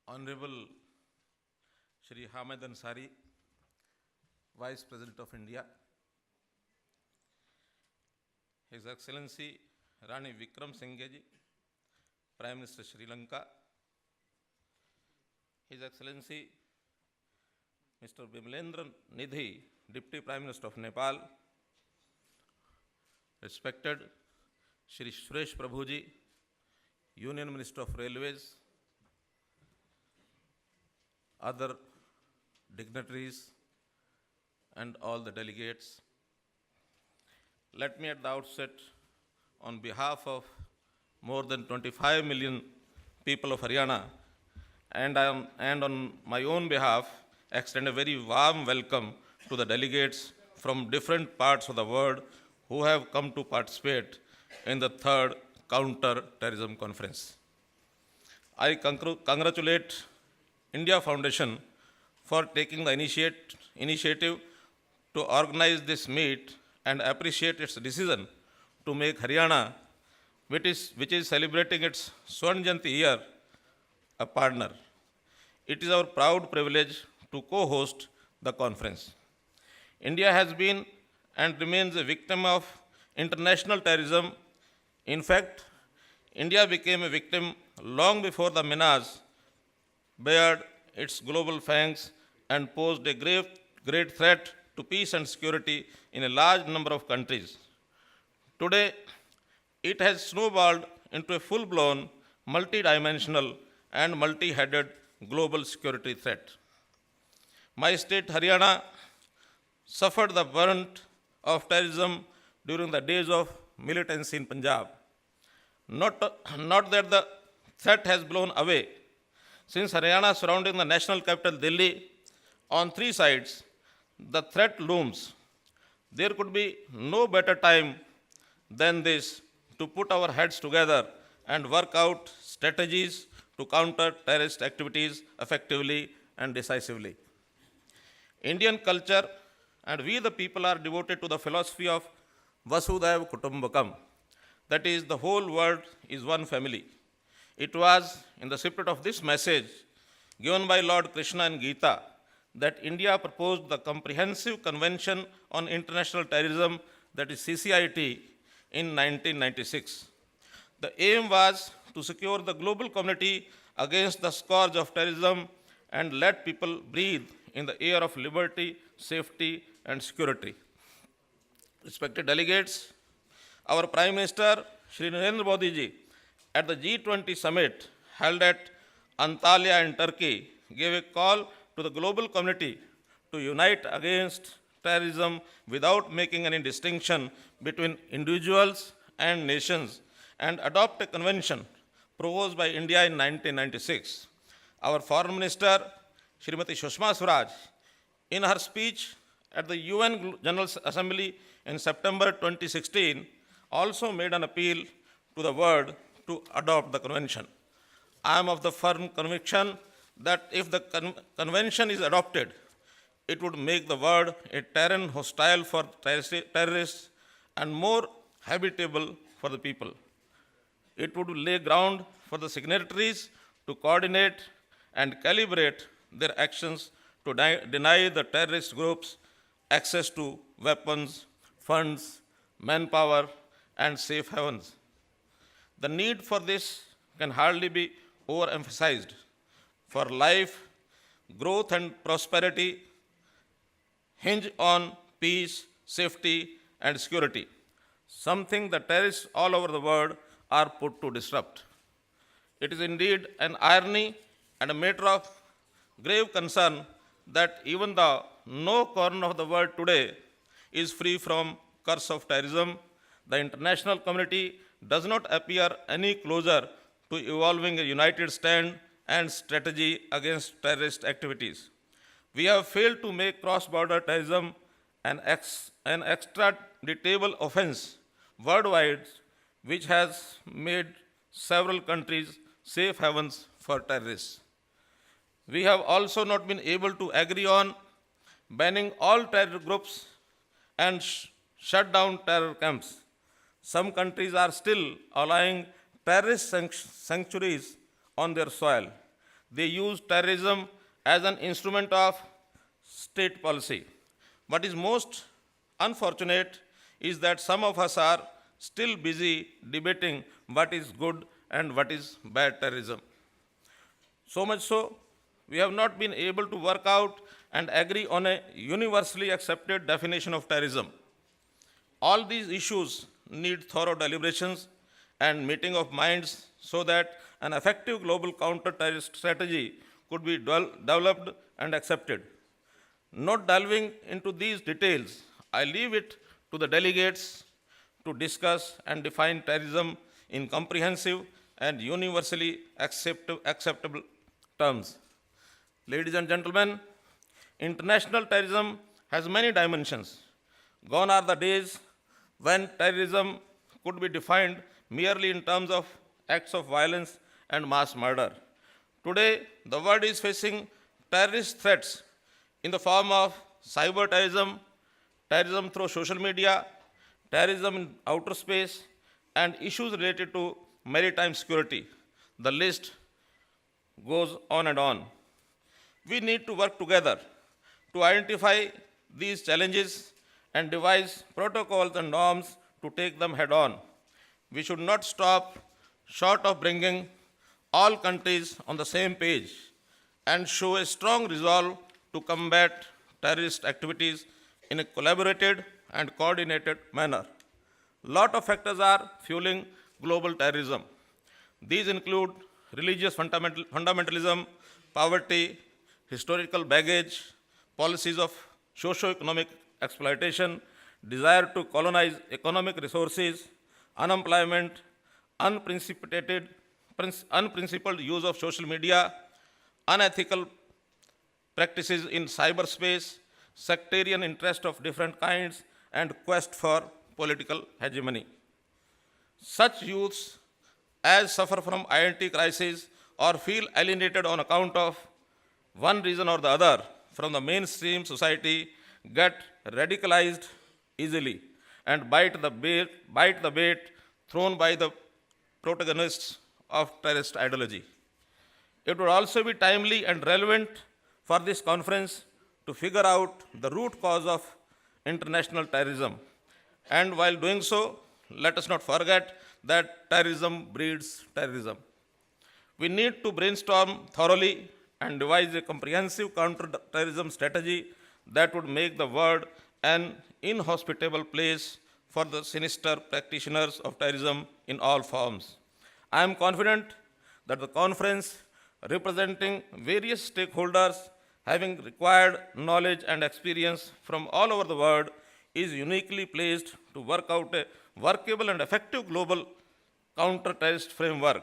Honourable Shri Ansari, Vice President of India, His Excellency Rani Vikram Singhe ji, Prime Minister Sri Lanka, His Excellency Mr. Bimalendra Nidhi, Deputy Prime Minister of Nepal, respected Shri Suresh Prabhu ji, Union Minister of Railways, other dignitaries, and all the delegates. Let me at the outset, on behalf of more than 25 million people of Haryana, and on my own behalf, extend a very warm welcome to the delegates from different parts of the world who have come to participate in the third Counter-Terrorism Conference. I congratulate India Foundation for taking the initiative to organize this meet and appreciate its decision to make Haryana, which is celebrating its Swarn Jayanti year, a partner. It is our proud privilege to co-host the conference. India has been and remains a victim of international terrorism. In fact, India became a victim long before the menace bared its global fangs and posed a great threat to peace and security in a large number of countries. Today, it has snowballed into a full-blown, multi-dimensional and multi-headed global security threat. My state, Haryana, suffered the brunt of terrorism during the days of militancy in Punjab. Not that the threat has blown away. Since Haryana surrounding the national capital Delhi, on three sides, the threat looms. There could be no better time than this to put our heads together and work out strategies to counter terrorist activities effectively and decisively. Indian culture and we the people are devoted to the philosophy of Vasudhaiva Kutumbakam, that is, the whole world is one family. It was in the spirit of this message given by Lord Krishna in Gita that India proposed the Comprehensive Convention on International Terrorism, that is CCIT, in 1996. The aim was to secure the global community against the scourge of terrorism and let people breathe in the air of liberty, safety, and security. Respected delegates, our Prime Minister, Shri Narendra Modi ji, at the G20 summit held at Antalya in Turkey, gave a call to the global community to unite against terrorism without making any distinction between individuals and nations and adopt a convention proposed by India in 1996. Our Foreign Minister, Srimati Sushma Swaraj, in her speech at the UN General Assembly in September 2016, also made an appeal to the world to adopt the convention. I am of the firm conviction that if the convention is adopted, it would make the world a terrain hostile for terrorists and more habitable for the people. It would lay ground for the signatories to coordinate and calibrate their actions to deny the terrorist groups access to weapons, funds, manpower, and safe havens. The need for this can hardly be overemphasized. For life, growth, and prosperity hinge on peace, safety, and security, something that terrorists all over the world are put to disrupt. It is indeed an irony and a matter of grave concern that even though no corner of the world today is free from curse of terrorism, the international community does not appear any closer to evolving a united stand and strategy against terrorist activities. We have failed to make cross-border terrorism an extraditable offense worldwide, which has made several countries safe havens for terrorists. We have also not been able to agree on banning all terror groups and shut down terror camps. Some countries are still allowing terrorist sanctuaries on their soil. they use terrorism as an instrument of state policy. What is most unfortunate is that some of us are still busy debating what is good and what is bad terrorism. So much so, we have not been able to work out and agree on a universally accepted definition of terrorism. All these issues need thorough deliberations and meeting of minds so that an effective global counter-terrorist strategy could be developed and accepted. Not delving into these details, I leave it to the delegates to discuss and define terrorism in comprehensive and universally acceptable terms. Ladies and gentlemen, international terrorism has many dimensions. Gone are the days when terrorism could be defined merely in terms of acts of violence and mass murder. Today, the world is facing terrorist threats in the form of cyber terrorism, terrorism through social media, terrorism in outer space, and issues related to maritime security. The list goes on and on. We need to work together to identify these challenges and devise protocols and norms to take them head on. We should not stop short of bringing all countries on the same page and show a strong resolve to combat terrorist activities in a collaborated and coordinated manner. Lot of factors are fueling global terrorism. These include religious fundamentalism, poverty, historical baggage, policies of socio-economic exploitation, desire to colonize economic resources, unemployment, unprincipled use of social media, unethical practices in cyberspace, sectarian interest of different kinds, and quest for political hegemony. Such youths as suffer from identity crisis or feel alienated on account of one reason or the other from the mainstream society get radicalized easily and bite the bait thrown by the protagonists of terrorist ideology. It would also be timely and relevant for this conference to figure out the root cause of international terrorism. And while doing so, let us not forget that terrorism breeds terrorism. We need to brainstorm thoroughly and devise a comprehensive counter-terrorism strategy that would make the world an inhospitable place for the sinister practitioners of terrorism in all forms. I am confident that the conference, representing various stakeholders having required knowledge and experience from all over the world, is uniquely placed to work out a workable and effective global counter-terrorist framework.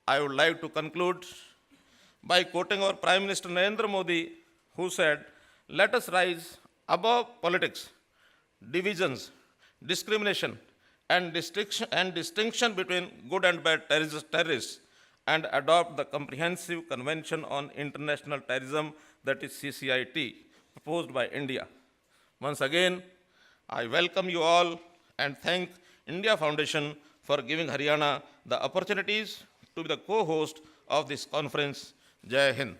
I would like to conclude by quoting our Prime Minister Narendra Modi, who said, "Let us rise above politics, divisions, discrimination, and distinction between good and bad terrorists, and adopt the Comprehensive Convention on International Terrorism, that is CCIT, proposed by India." Once again, I welcome you all and thank India Foundation for giving Haryana the opportunities to be the co-host of this conference. Jai Hind.